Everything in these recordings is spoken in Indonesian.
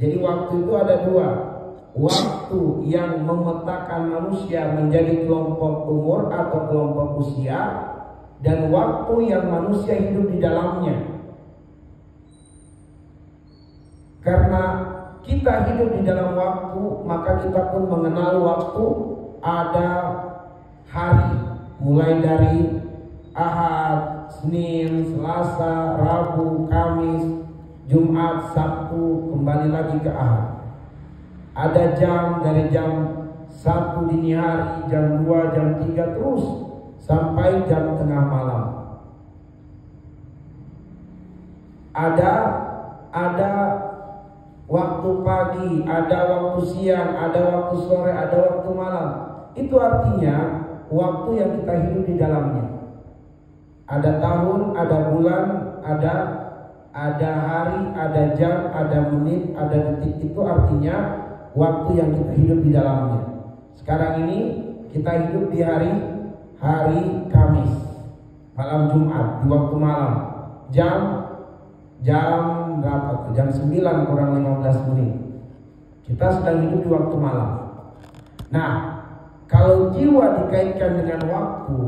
Jadi waktu itu ada dua. Waktu yang memetakan manusia menjadi kelompok umur atau kelompok usia, dan waktu yang manusia hidup di dalamnya. Karena kita hidup di dalam waktu, maka kita pun mengenal waktu. Ada hari, mulai dari Ahad, Senin, Selasa, Rabu, Kamis, Jumat, Sabtu, kembali lagi ke Ahad. Ada jam, dari jam 1 dini hari, jam 2, jam 3, terus sampai jam tengah malam. Ada waktu pagi, ada waktu siang, ada waktu sore, ada waktu malam. Itu artinya waktu yang kita hidup di dalamnya. Ada tahun, ada bulan, ada hari, ada jam, ada menit, ada detik. Itu artinya waktu yang kita hidup di dalamnya. Sekarang ini kita hidup di hari Kamis, malam Jumat, di waktu malam. Jam berapa? Jam 9 kurang 15 menit. Kita sedang hidup di waktu malam. Nah, kalau jiwa dikaitkan dengan waktu,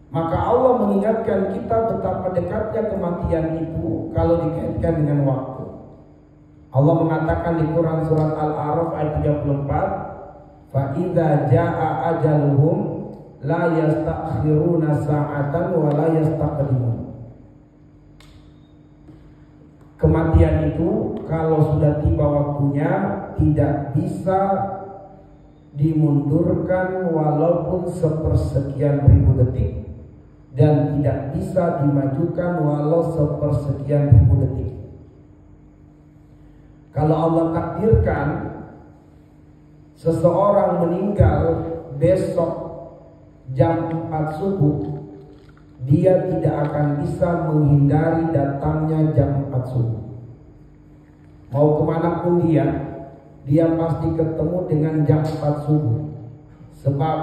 maka Allah mengingatkan kita betapa dekatnya kematian itu kalau dikaitkan dengan waktu. Allah mengatakan di Quran surat Al-A'raf ayat 34, fa idza jaa ajaluhum la yastakhiruna sa'atan wa la yastaqdimun. Kematian itu kalau sudah tiba waktunya tidak bisa dimundurkan walaupun sepersekian ribu detik, dan tidak bisa dimajukan walau sepersekian ribu detik. Kalau Allah takdirkan seseorang meninggal besok jam 4 subuh, dia tidak akan bisa menghindari datangnya jam 4 subuh. Mau kemanapun dia pasti ketemu dengan jam 4 subuh. Sebab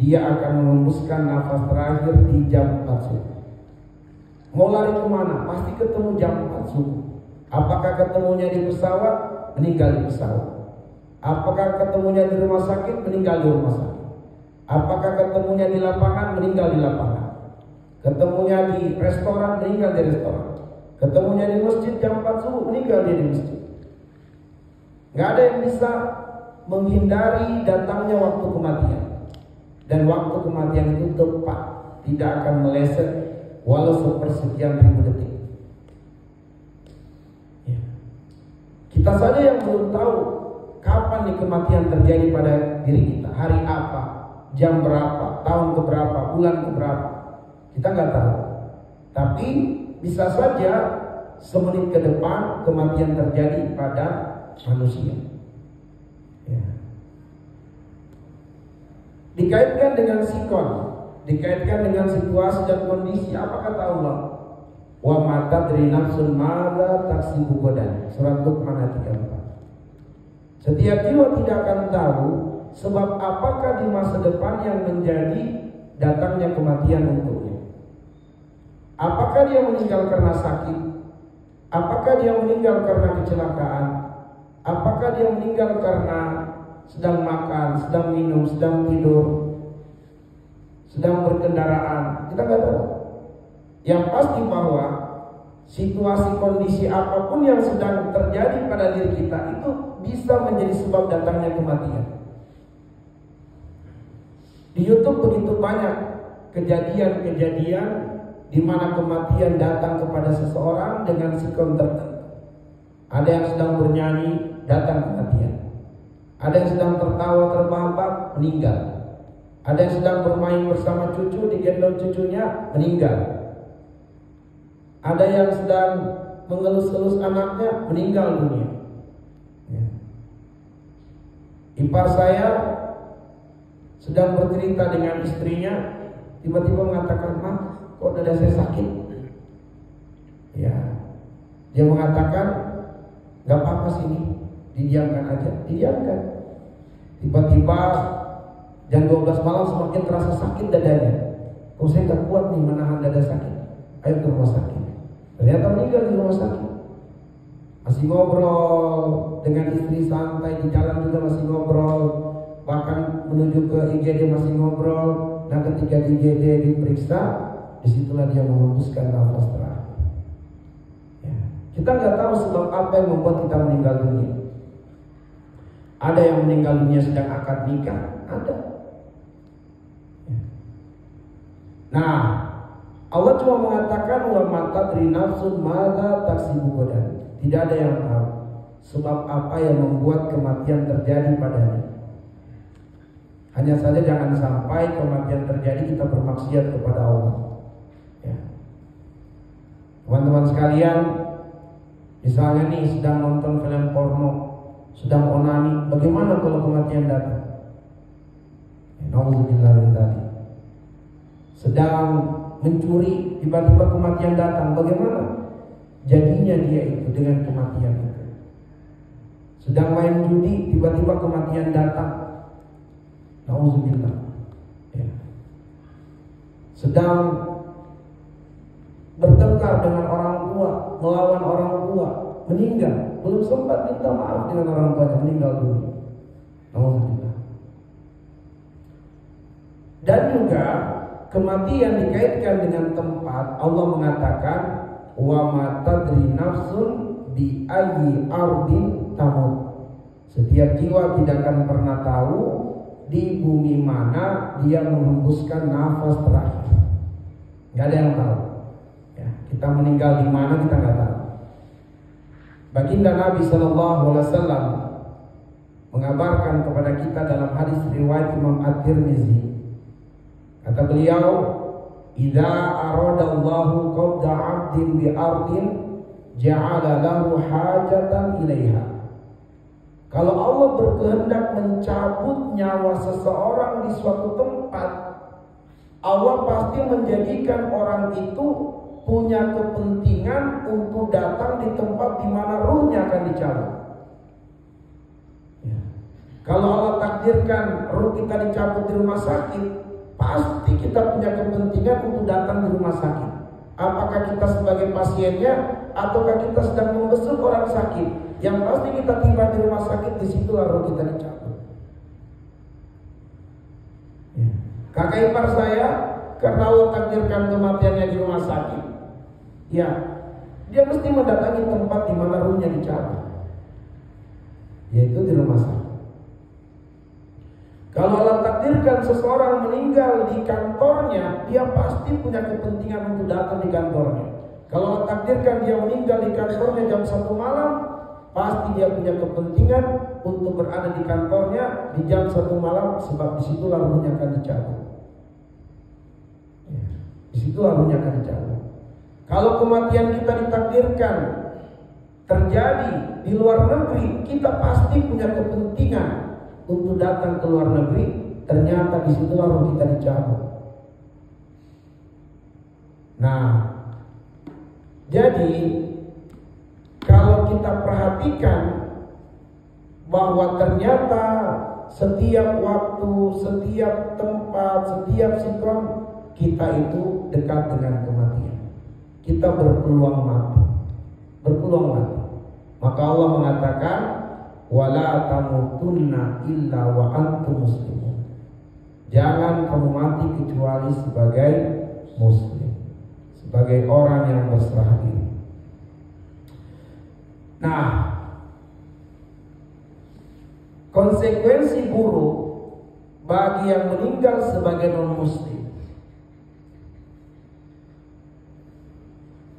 dia akan mengembuskan nafas terakhir di jam 4 subuh. Mau lari kemana? Pasti ketemu jam 4 subuh. Apakah ketemunya di pesawat? Meninggal di pesawat. Apakah ketemunya di rumah sakit? Meninggal di rumah sakit. Apakah ketemunya di lapangan? Meninggal di lapangan. Ketemunya di restoran? Meninggal di restoran. Ketemunya di masjid jam 4 subuh? Meninggal dia di masjid. Gak ada yang bisa menghindari datangnya waktu kematian. Dan waktu kematian itu tepat, tidak akan meleset walau sepersekian ribu detik. Kita saja yang belum tahu kapan nih kematian terjadi pada diri kita, hari apa, jam berapa, tahun keberapa, bulan keberapa, kita nggak tahu. Tapi bisa saja semenit ke depan kematian terjadi pada manusia. Ya. Dikaitkan dengan sikon, dikaitkan dengan situasi dan kondisi. Apa kata Allah? Wa ma tadri nafsun madza taksibu ghadan. Surat Luqman ayat 34. Setiap jiwa tidak akan tahu sebab apakah di masa depan yang menjadi datangnya kematian untuknya. Apakah dia meninggal karena sakit? Apakah dia meninggal karena kecelakaan? Apakah dia meninggal karena sedang makan, sedang minum, sedang tidur, sedang berkendaraan? Kita nggak tahu. Yang pasti bahwa situasi kondisi apapun yang sedang terjadi pada diri kita itu bisa menjadi sebab datangnya kematian. Di YouTube begitu banyak kejadian-kejadian di mana kematian datang kepada seseorang dengan sikon tertentu. Ada yang sedang bernyanyi, datang kematian. Ada yang sedang tertawa terbahak-bahak, meninggal. Ada yang sedang bermain bersama cucu, digendong cucunya, meninggal. Ada yang sedang mengelus-elus anaknya, meninggal dunia. Ya. Ipar saya sedang bercerita dengan istrinya, tiba-tiba mengatakan, "Ma, kok dada saya sakit?" Ya, dia mengatakan, "Gak apa-apa sini, didiamkan aja." Didiamkan. Tiba-tiba jam 12 malam semakin terasa sakit dadanya. Kok saya gak kuat nih menahan dada sakit. Ayo ke rumah sakit. Ternyata meninggal di rumah sakit. masih ngobrol dengan istri santai, di jalan juga masih ngobrol, bahkan menuju ke IGD masih ngobrol. Nah ketika di IGD diperiksa, disitulah dia menghembuskan nafas terakhir. Ya. Kita nggak tahu sebab apa yang membuat kita meninggal dunia. Ada yang meninggal dunia sedang akad nikah, ada. Ya. Nah, Allah cuma mengatakan wa ma tadri nafsun madza taksibu ghadan. Tidak ada yang tahu sebab apa yang membuat kematian terjadi padanya. Hanya saja jangan sampai kematian terjadi kita bermaksiat kepada Allah. Ya. Teman-teman sekalian, misalnya nih sedang nonton film porno, sedang onani, bagaimana kalau kematian datang? Nauzubillah min dzalik. Sedang mencuri, tiba-tiba kematian datang, bagaimana jadinya dia itu dengan kematian itu? Sedang main judi, tiba-tiba kematian datang, nauzubillah. Ya. Sedang bertengkar dengan orang tua, melawan orang tua, meninggal, belum sempat minta maaf dengan orang tuanya, meninggal dulu. Nauzubillah. Dan juga kematian dikaitkan dengan tempat. Allah mengatakan wa ma tadri nafsun bi ayyi ardin tamut. Setiap jiwa tidak akan pernah tahu di bumi mana dia menghembuskan nafas terakhir. Gak ada yang tahu. Ya, kita meninggal di mana kita nggak tahu. Baginda Nabi Sallallahu Alaihi Wasallam mengabarkan kepada kita dalam hadis riwayat Imam At-Tirmizi. Kata beliau, "Idza aradallahu qabda 'abdin bi ardin, ja'ala lahu hajatan ilaiha." Kalau Allah berkehendak mencabut nyawa seseorang di suatu tempat, Allah pasti menjadikan orang itu punya kepentingan untuk datang di tempat di mana ruhnya akan dicabut. Ya. Kalau Allah takdirkan ruh kita dicabut di rumah sakit, pasti kita punya kepentingan untuk datang di rumah sakit. Apakah kita sebagai pasiennya ataukah kita sedang membesuk orang sakit? Yang pasti kita tiba di rumah sakit, disitulah roh kita dicabut. Ya. Kakak ipar saya karena Allah takdirkan kematiannya di rumah sakit, ya dia mesti mendatangi tempat di mana ruhnya dicabut, yaitu di rumah sakit. Kalau Allah takdirkan seseorang meninggal di kantornya, dia pasti punya kepentingan untuk datang di kantornya. Kalau Allah takdirkan dia meninggal di kantornya jam 1 malam, pasti dia punya kepentingan untuk berada di kantornya di jam 1 malam, sebab disitulah ruhnya akan dicabut. Ya, disitulah ruhnya akan dicabut. Kalau kematian kita ditakdirkan terjadi di luar negeri, kita pasti punya kepentingan untuk datang ke luar negeri, ternyata di situ ruh kita dicabut. Nah, jadi kalau kita perhatikan bahwa ternyata setiap waktu, setiap tempat, setiap situasi kita itu dekat dengan kematian. Kita berpeluang mati, berpeluang mati. Maka Allah mengatakan, wala tamutunna illa wa antum muslimun. Jangan kamu mati kecuali sebagai muslim, sebagai orang yang berserah diri. Nah, konsekuensi buruk bagi yang meninggal sebagai non-muslim.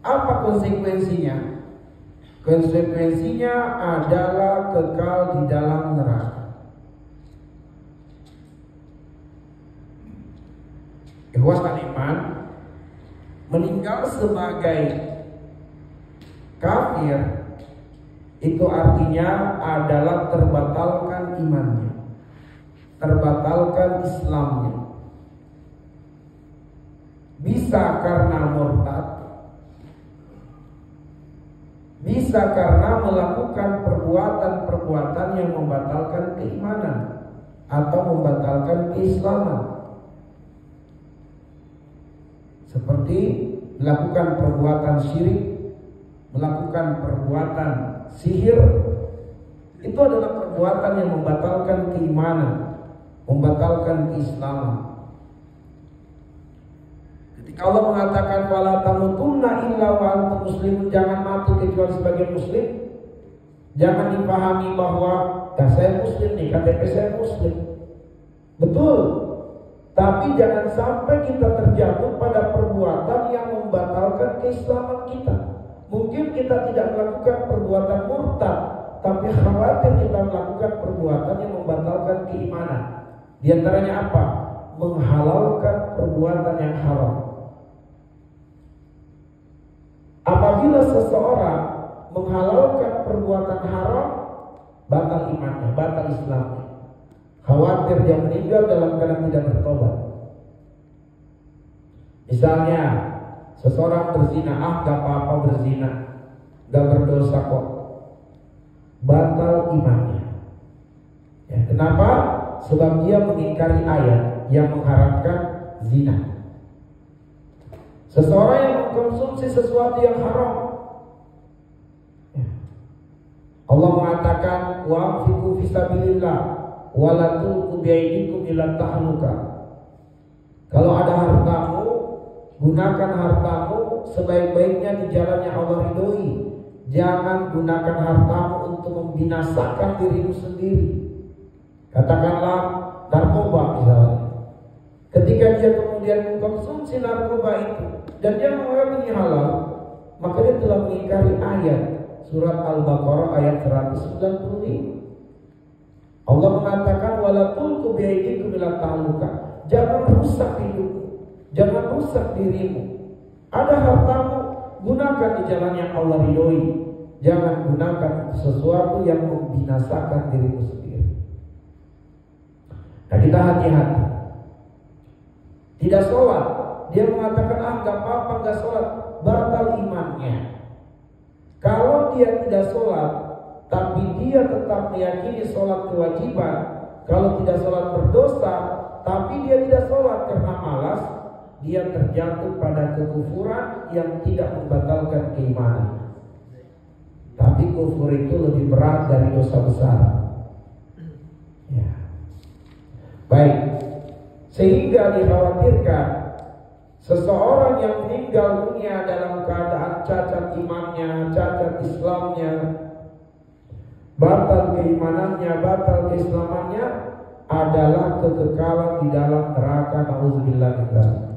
Apa konsekuensinya? Konsekuensinya adalah kekal di dalam neraka. Ikhwatul iman, meninggal sebagai kafir itu artinya adalah terbatalkan imannya, terbatalkan Islamnya. Bisa karena murtad, bisa karena melakukan perbuatan-perbuatan yang membatalkan keimanan atau membatalkan keislaman, seperti melakukan perbuatan syirik, melakukan perbuatan sihir, itu adalah perbuatan yang membatalkan keimanan, membatalkan keislaman. Ketika Allah mengatakan wala tamutunna illa wa antum muslimun, jangan mati kecuali sebagai muslim, jangan dipahami bahwa saya muslim nih, KTP saya muslim. Betul. Tapi jangan sampai kita terjatuh pada perbuatan yang membatalkan keislaman kita. Mungkin kita tidak melakukan perbuatan murtad, tapi khawatir kita melakukan perbuatan yang membatalkan keimanan. Di antaranya apa? Menghalalkan perbuatan yang haram. Apabila seseorang menghalalkan perbuatan haram, batal imannya, batal Islamnya. Khawatir dia meninggal dalam keadaan tidak bertobat. Misalnya seseorang berzina, gak apa-apa berzina, gak berdosa kok, batal imannya. Ya, kenapa? Sebab dia mengingkari ayat yang mengharamkan zina. Seseorang yang mengkonsumsi sesuatu yang haram, ya. Allah mengatakan wa'anfiqu fisabilillah wa la tulqu bi'aidikum ila tahluka. Kalau ada hartamu, gunakan hartamu sebaik-baiknya di jalannya Allah ridhoi. Jangan gunakan hartamu untuk membinasakan dirimu sendiri. Katakanlah narkoba misalnya. Ketika dia kemudian mengkonsumsi narkoba itu dan dia menganggap ini halal, maka dia telah mengingkari ayat surat Al-Baqarah ayat 195. Allah mengatakan wala tulqu bi'aidikum ila tahluka. Jangan rusak hidupmu, jangan rusak dirimu. Ada hartamu, gunakan di jalan yang Allah ridhoi. Jangan gunakan sesuatu yang membinasakan dirimu sendiri. Nah, kita hati-hati. Tidak sholat, dia mengatakan gak apa-apa gak sholat, batal imannya. Kalau dia tidak sholat, tapi dia tetap meyakini sholat kewajiban, kalau tidak sholat berdosa, tapi dia tidak sholat karena malas, dia terjatuh pada kekufuran yang tidak membatalkan keimanan. Tapi kufur itu lebih berat dari dosa besar. Ya. Baik. Sehingga dikhawatirkan seseorang yang meninggal dunia dalam keadaan cacat imannya, cacat Islamnya, batal keimanannya, batal keislamannya, adalah kekekalan di dalam neraka. Nauzubillah min dzalik.